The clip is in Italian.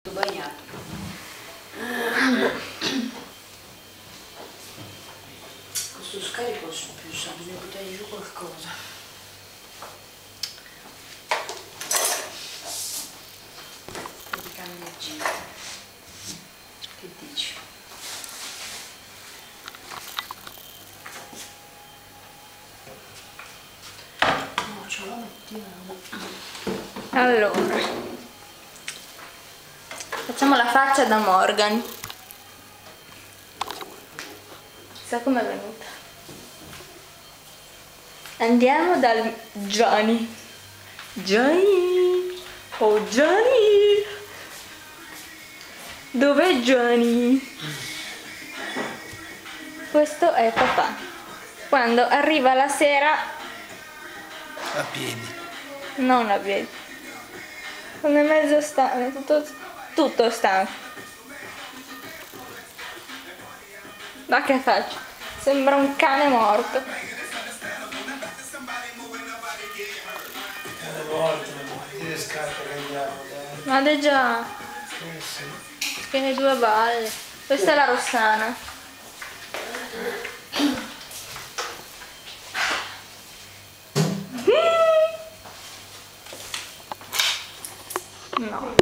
Bagnato. Questo scarico sono più sa, bisogna buttare giù qualcosa. Di candeggina. Che dici? No, ce la mettiamo. Allora, facciamo la faccia da Morgan. Chissà com'è venuta. Andiamo dal Johnny. Johnny! Oh Johnny! Dov'è Johnny? Questo è papà. Quando arriva la sera, A piedi. non a piedi. Quando è mezzo stanco, tutto stanco. Ma che faccio? Sembra un cane morto. Alle volte le scarpe che andiamo, dai. Ma è già. Sì. Tiene due balle. Questa è la Rossana. No.